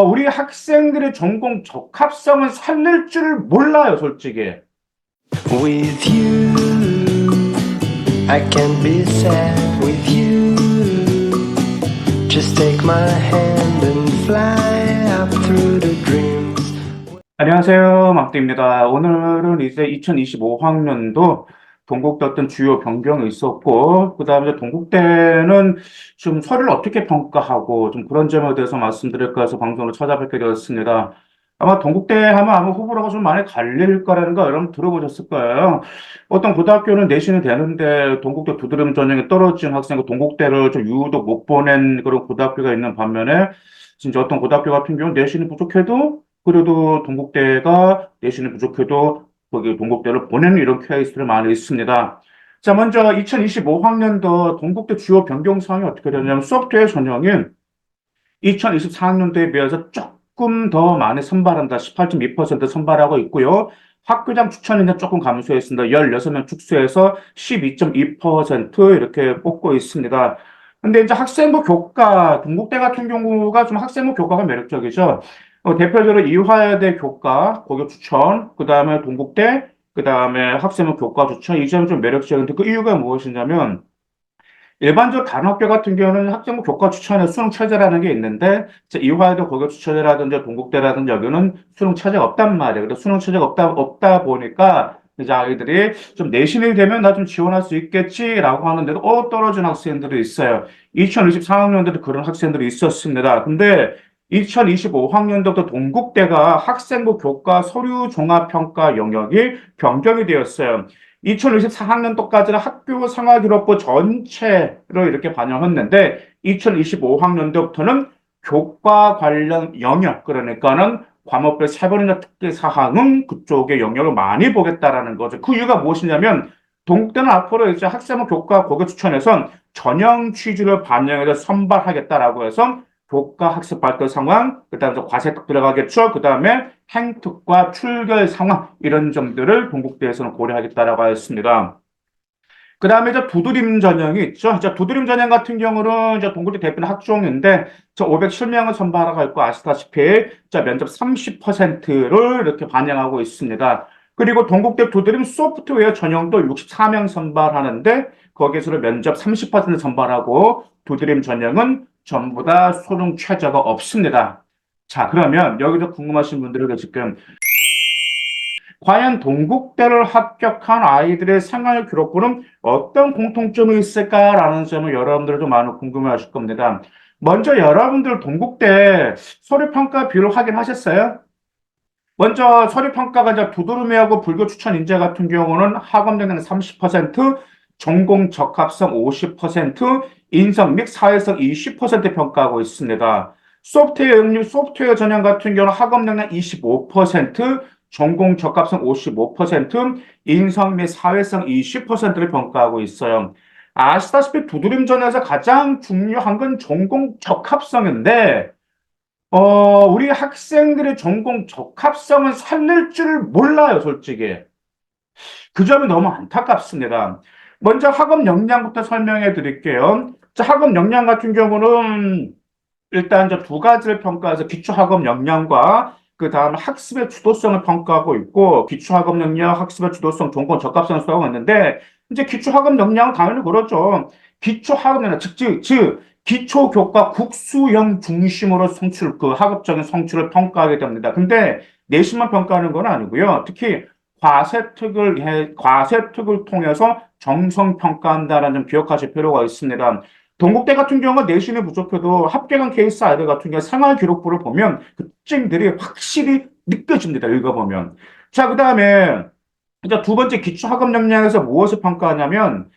우리 학생들의 전공 적합성은 살릴 줄 몰라요, 솔직히. With you, I can be sad with you. Just take my hand and fly up through the dreams. 안녕하세요, 막대입니다. 오늘은 이제 2025학년도 동국대 어떤 주요 변경이 있었고, 그 다음에 동국대는 좀 서류를 어떻게 평가하고, 좀 그런 점에 대해서 말씀드릴까 해서 방송을 찾아뵙게 되었습니다. 아마 동국대 하면 아마 호불호가 좀 많이 갈릴 거라는 거 여러분 들어보셨을 거예요. 어떤 고등학교는 내신이 되는데 동국대 두드림 전형에 떨어진 학생이 동국대를 좀 유독 못 보낸 그런 고등학교가 있는 반면에, 진짜 어떤 고등학교 같은 경우는 내신이 부족해도 그래도 동국대가 내신이 부족해도 거기 동국대를 보내는 이런 케이스를 많이 있습니다. 자, 먼저 2025학년도 동국대 주요 변경 사항이 어떻게 되냐면 소프트웨어 전형인 2024학년도에 비해서 조금 더 많이 선발한다. 18.2% 선발하고 있고요. 학교장 추천인자 조금 감소했습니다. 16명 축소해서 12.2% 이렇게 뽑고 있습니다. 근데 이제 학생부 교과, 동국대 같은 경우가 좀 학생부 교과가 매력적이죠. 대표적으로 이화여대 교과, 고교 추천, 그 다음에 동국대, 그 다음에 학생부 교과 추천, 이 점이 좀 매력적인데 그 이유가 무엇이냐면 일반적으로 다른 학교 같은 경우는 학생부 교과 추천에 수능 체제라는 게 있는데 이제 이화여대 고교 추천이라든지 동국대라든지 여기는 수능 체제가 없단 말이에요. 그래서 수능 체제가 없다 보니까 이제 아이들이 좀 내신이 되면 나 좀 지원할 수 있겠지라고 하는데도 떨어진 학생들이 있어요. 2024학년도도 그런 학생들이 있었습니다. 근데 2025학년도부터 동국대가 학생부 교과 서류 종합평가 영역이 변경이 되었어요. 2024학년도까지는 학교 생활기록부 전체로 이렇게 반영했는데 2025학년도부터는 교과 관련 영역, 그러니까는 과목별 세분이나 특기 사항은 그쪽의 영역을 많이 보겠다라는 거죠. 그 이유가 무엇이냐면 동국대는 앞으로 이제 학생부 교과 고교 추천에선 전형 취지를 반영해서 선발하겠다라고 해서 교과 학습 발달 상황, 그다음에 과세특 들어가겠죠. 그다음에 행특과 출결 상황 이런 점들을 동국대에서는 고려하겠다라고 하였습니다. 그다음에 이제 두드림 전형이 있죠. 이제 두드림 전형 같은 경우는 이제 동국대 대표는 학종인데 저 507명을 선발하고 있고 아시다시피 자 면접 30%를 이렇게 반영하고 있습니다. 그리고 동국대 두드림 소프트웨어 전형도 64명 선발하는데 거기에서 면접 30% 선발하고 두드림 전형은 전부 다 수능 최저가 없습니다. 자, 그러면 여기서 궁금하신 분들이 지금 과연 동국대를 합격한 아이들의 생활 기록부는 어떤 공통점이 있을까라는 점을 여러분들도 많이 궁금해하실 겁니다. 먼저 여러분들 동국대 서류평가 비율 확인하셨어요? 먼저 서류평가가 이제 두드러미하고 불교 추천 인재 같은 경우는 학업 능력 30%, 전공 적합성 50%, 인성 및 사회성 20% 평가하고 있습니다. 소프트웨어 전형 같은 경우는 학업 능력 25%, 전공 적합성 55%, 인성 및 사회성 20%를 평가하고 있어요. 아시다시피 두드림전에서 가장 중요한 건 전공 적합성인데, 우리 학생들의 전공 적합성은 살릴 줄 몰라요, 솔직히. 그 점이 너무 안타깝습니다. 먼저 학업 역량부터 설명해 드릴게요. 자, 학업 역량 같은 경우는 일단 저 두 가지를 평가해서 기초 학업 역량과 그 다음 학습의 주도성을 평가하고 있고 기초 학업 역량, 학습의 주도성, 전공 적합성을 수하고 있는데 이제 기초 학업 역량은 당연히 그렇죠. 기초 학업 역량, 즉 기초 교과 국수형 중심으로 성취, 그 학업적인 성취를 평가하게 됩니다. 근데 내신만 평가하는 건 아니고요. 특히 과세특을 통해서 정성 평가한다는 점 기억하실 필요가 있습니다. 동국대 같은 경우는 내신이 부족해도 합격한 케이스 아이들 같은 경우 생활 기록부를 보면 그 특징들이 확실히 느껴집니다. 읽어보면. 자, 그 다음에 이제 두 번째 기초 학업 역량에서 무엇을 평가하냐면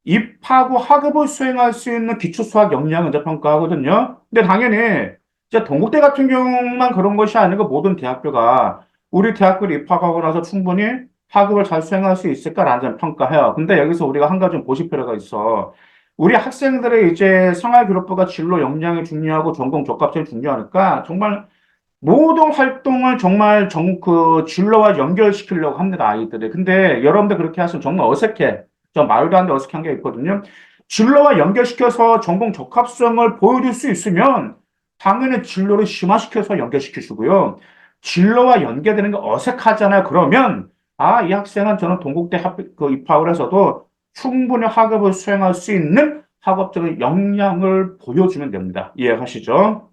입학 후 학업을 수행할 수 있는 기초 수학 역량을 이제 평가하거든요. 근데 당연히 이제 동국대 같은 경우만 그런 것이 아니고 모든 대학교가 우리 대학교를 입학하고 나서 충분히 학업을 잘 수행할 수 있을까라는 점 평가해요. 근데 여기서 우리가 한 가지 좀 보실 필요가 있어. 우리 학생들의 이제 생활기록부가 진로 역량이 중요하고 전공 적합성이 중요하니까 정말 모든 활동을 정말 그 진로와 연결시키려고 합니다, 아이들이. 근데 여러분들 그렇게 하시면 정말 어색해. 저 말도 안 돼 어색한 게 있거든요. 진로와 연결시켜서 전공 적합성을 보여줄 수 있으면 당연히 진로를 심화시켜서 연계시키시고요. 진로와 연계되는 게 어색하잖아요. 그러면, 이 학생은 저는 동국대 입학을 해서도 충분히 학업을 수행할 수 있는 학업적인 역량을 보여주면 됩니다. 이해하시죠?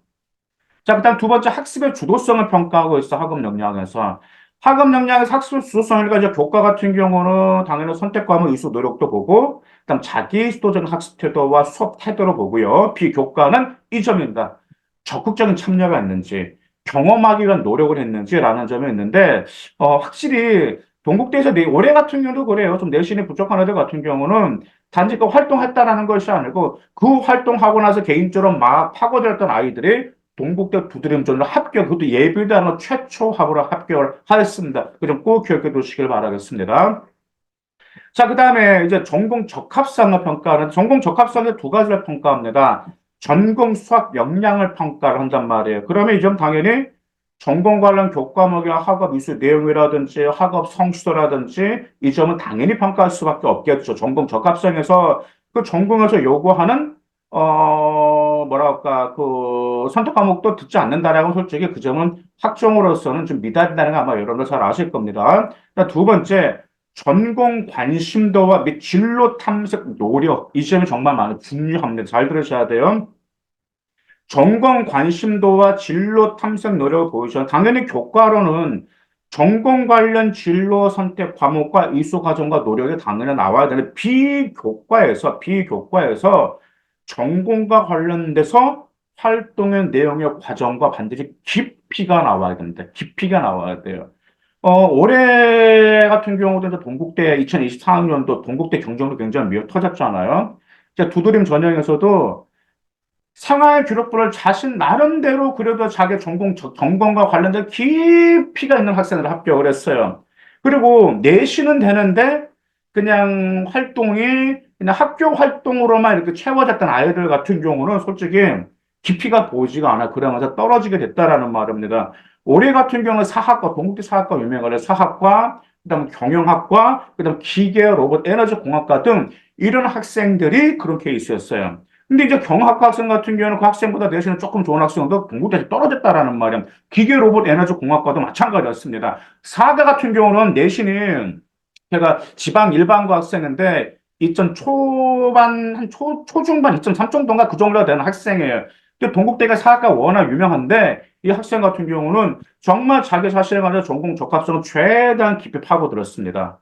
자, 그다음 두 번째 학습의 주도성을 평가하고 있어, 학업 역량에서. 학업 역량에서 학습의 주도성이니까 이제 교과 같은 경우는 당연히 선택 과목 이수 노력도 보고, 그다음 자기 주도적인 학습 태도와 수업 태도를 보고요. 비교과는 이 점입니다. 적극적인 참여가 있는지, 경험하기 위한 노력을 했는지라는 점이 있는데, 확실히 동국대에서 올해 같은 경우도 그래요. 좀 내신이 부족한 애들 같은 경우는 단지 그 활동했다라는 것이 아니고 그 활동하고 나서 개인적으로 막 파고들었던 아이들이 동국대 두드림전으로 합격, 그것도 예비대 하나 최초 합으로 합격을 하였습니다. 그 점 꼭 기억해 두시길 바라겠습니다. 자, 그 다음에 이제 전공 적합성을 평가하는, 전공 적합성에 두 가지를 평가합니다. 전공 수학 역량을 평가를 한단 말이에요. 그러면 이 점 당연히 전공 관련 교과목이나 학업 이수 내용이라든지 학업 성취도라든지 이 점은 당연히 평가할 수밖에 없겠죠. 전공 적합성에서 그 전공에서 요구하는 뭐랄까 그 선택 과목도 듣지 않는다라고 솔직히 그 점은 학종으로서는 좀 미달이라는 거 아마 여러분들 잘 아실 겁니다. 두 번째 전공 관심도와 및 진로 탐색 노력 이 점이 정말 많이 중요합니다. 잘 들으셔야 돼요. 전공 관심도와 진로 탐색 노력을 보이죠. 당연히 교과로는 전공 관련 진로 선택 과목과 이수 과정과 노력이 당연히 나와야 되는데 비교과에서 전공과 관련돼서 활동의 내용의 과정과 반드시 깊이가 나와야 됩니다. 깊이가 나와야 돼요. 올해 같은 경우도 이제 동국대 2024학년도 동국대 경쟁도 굉장히 미어 터졌잖아요. 이제 두드림 전형에서도 생활 기록부를 자신 나름대로 그래도 자기 전공과 관련된 깊이가 있는 학생을 합격을 했어요. 그리고 내신은 되는데 그냥 활동이 그냥 학교 활동으로만 이렇게 채워졌던 아이들 같은 경우는 솔직히 깊이가 보이지가 않아. 그러면서 떨어지게 됐다라는 말입니다. 올해 같은 경우는 사학과, 동국대 사학과 유명하는 사학과, 그다음 경영학과, 그다음 기계, 로봇, 에너지 공학과 등 이런 학생들이 그런 케이스였어요. 근데 이제 경학과 학생 같은 경우는 그 학생보다 내신은 조금 좋은 학생도 동국대에서 떨어졌다라는 말이야. 기계 로봇 에너지 공학과도 마찬가지였습니다. 사가 같은 경우는 내신이 제가 지방 일반고 학생인데 2점 초반 한 초중반 2.3 정도인가 그 정도가 되는 학생이에요. 근데 동국대가 사학과 워낙 유명한데 이 학생 같은 경우는 정말 자기 자신에 관한 전공 적합성을 최대한 깊이 파고들었습니다.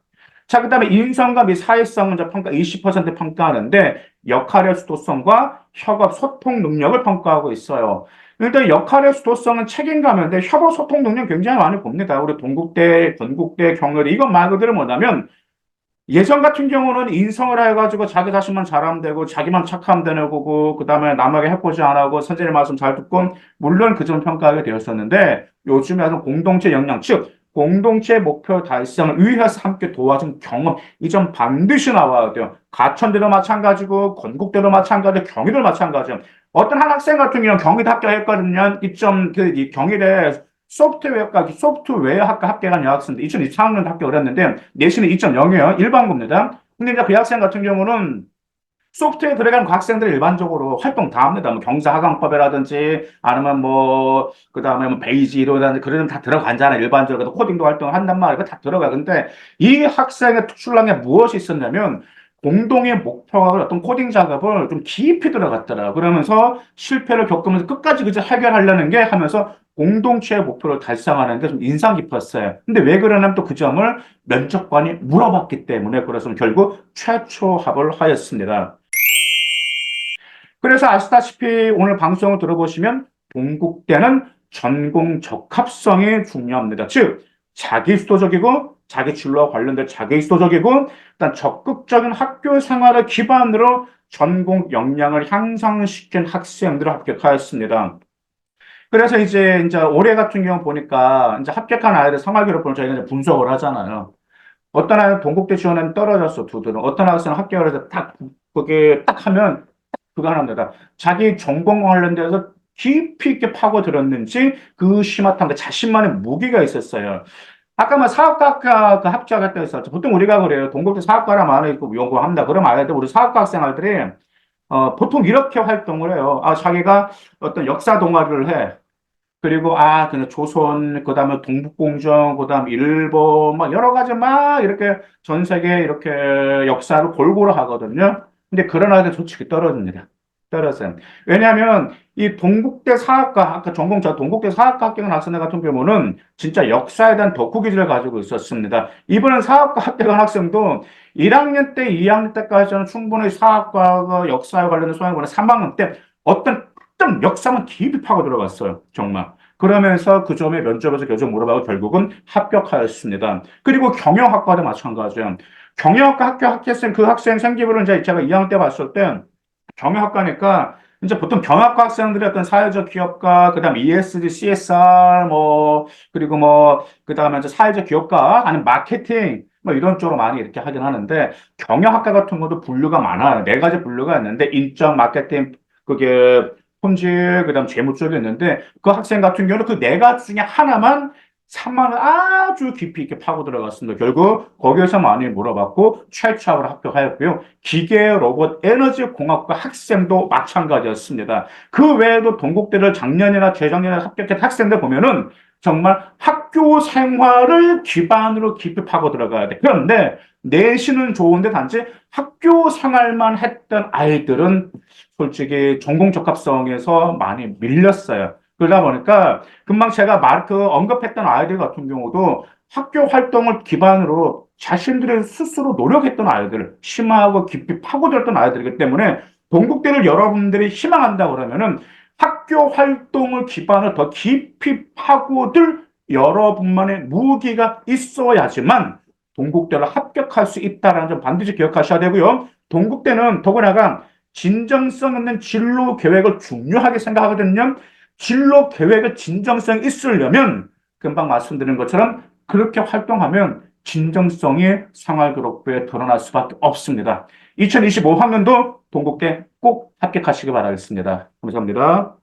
자, 그다음에 인성과 및 사회성 문제 평가 20% 평가하는데 역할의 수도성과 협업 소통 능력을 평가하고 있어요. 일단 역할의 수도성은 책임감인데 협업 소통 능력 굉장히 많이 봅니다. 우리 동국대, 건국대, 경월이 이건 말 그대로 뭐냐면 예전 같은 경우는 인성을 해가지고 자기 자신만 잘하면 되고 자기만 착하면 되는 거고 그다음에 남에게 해코지 안 하고 선생님 말씀 잘 듣고 물론 그 점 평가하게 되었었는데 요즘에는 공동체 역량 즉 공동체 목표 달성을 위해서 함께 도와준 경험 이 점 반드시 나와야 돼요. 가천대도 마찬가지고 건국대도 마찬가지고 경희도 마찬가지고 어떤 한 학생 같은 경우는 경희대 합격했거든요. 이 경희대 소프트웨어 학과 합격한 여학생들 2024학년 합격을 했는데 내신은 2.0이에요. 일반고입니다. 근데 이제 그 학생 같은 경우는 소프트웨어 들어가는 그 학생들이 일반적으로 활동 다 합니다. 뭐 경사하강법이라든지 아니면 뭐 그다음에 뭐 베이지로라든지 그런 다 들어가잖아요. 일반적으로 코딩도 활동을 한단 말이에요. 다 들어가. 근데 이 학생의 특출난 게 무엇이 있었냐면 공동의 목표가 어떤 코딩 작업을 좀 깊이 들어갔더라. 그러면서 실패를 겪으면서 끝까지 그저 해결하려는 게 하면서 공동체의 목표를 달성하는 게 좀 인상 깊었어요. 근데 왜 그러냐면 또 그 점을 면접관이 물어봤기 때문에 그래서 결국 최초 합을 하였습니다. 그래서 아시다시피 오늘 방송을 들어보시면 동국대는 전공 적합성이 중요합니다. 즉, 자기 수도적이고 자기 진로와 관련된 자기 수도적이고 일단 적극적인 학교 생활을 기반으로 전공 역량을 향상시킨 학생들을 합격하였습니다. 그래서 이제 올해 같은 경우 보니까 이제 합격한 아이들 생활기록부를 저희가 이제 분석을 하잖아요. 어떤 아이는 동국대 지원에 떨어졌어, 두들은. 어떤 학생은 합격을 해서 그게 딱 하면 그거 하나입니다. 자기 전공 관련돼서 깊이 있게 파고들었는지 그 심화탐, 자신만의 무기가 있었어요. 아까 뭐 사학과 그 합격할 때 있었죠. 보통 우리가 그래요. 동국대 사학과라 많이 있고 연구합니다. 그럼 아이들 우리 사학과 학생들이 보통 이렇게 활동을 해요. 자기가 어떤 역사 동아리를 해. 그리고 그냥 조선, 그다음에 동북공정, 그다음 일본, 막 여러 가지 막 이렇게 전 세계 이렇게 역사를 골고루 하거든요. 근데 그런 아이들 솔직히 떨어집니다. 떨어져요. 왜냐하면 이 동국대 사학과, 아까 전공 저 동국대 사학과 합격한 학생들 같은 경우는 진짜 역사에 대한 덕후 기질을 가지고 있었습니다. 이번엔 사학과 합격한 학생도 1학년 때, 2학년 때까지는 충분히 사학과 역사에 관련된 수학을 보는 3학년 때 어떤 특정 역사만 깊이 파고 들어갔어요. 정말. 그러면서 그 점에 면접에서 계속 물어보고 결국은 합격하였습니다. 그리고 경영학과도 마찬가지예요. 경영학과 합격했을 그 학생 생기부를 이제 제가 2학년 때 봤을 때 경영학과니까 이제 보통 경영학과 학생들이 어떤 사회적 기업가, 그다음 ESG, CSR, 그리고 그다음에 이제 사회적 기업가, 아니면 마케팅, 이런 쪽으로 많이 이렇게 하긴 하는데, 경영학과 같은 것도 분류가 많아요. 네 가지 분류가 있는데, 인적, 마케팅, 그게 품질, 그다음 재무 쪽에 있는데, 그 학생 같은 경우는 그 네 가지 중에 하나만 3만을 아주 깊이 있게 파고 들어갔습니다. 결국 거기에서 많이 물어봤고 최초합으로 합격하였고요. 기계, 로봇, 에너지 공학과 학생도 마찬가지였습니다. 그 외에도 동국대를 작년이나 재작년에 합격한 학생들 보면은 정말 학교 생활을 기반으로 깊이 파고 들어가야 돼. 그런데 내신은 좋은데 단지 학교 생활만 했던 아이들은 솔직히 전공 적합성에서 많이 밀렸어요. 그러다 보니까 금방 제가 언급했던 아이들 같은 경우도 학교 활동을 기반으로 자신들의 스스로 노력했던 아이들, 심화하고 깊이 파고들었던 아이들이기 때문에 동국대를 여러분들이 희망한다 그러면은 학교 활동을 기반으로 더 깊이 파고들 여러분만의 무기가 있어야지만 동국대를 합격할 수 있다는 점 반드시 기억하셔야 되고요. 동국대는 더구나가 진정성 있는 진로 계획을 중요하게 생각하거든요. 진로 계획의 진정성이 있으려면 금방 말씀드린 것처럼 그렇게 활동하면 진정성이 생활기록부에 드러날 수밖에 없습니다. 2025학년도 동국대 꼭 합격하시기 바라겠습니다. 감사합니다.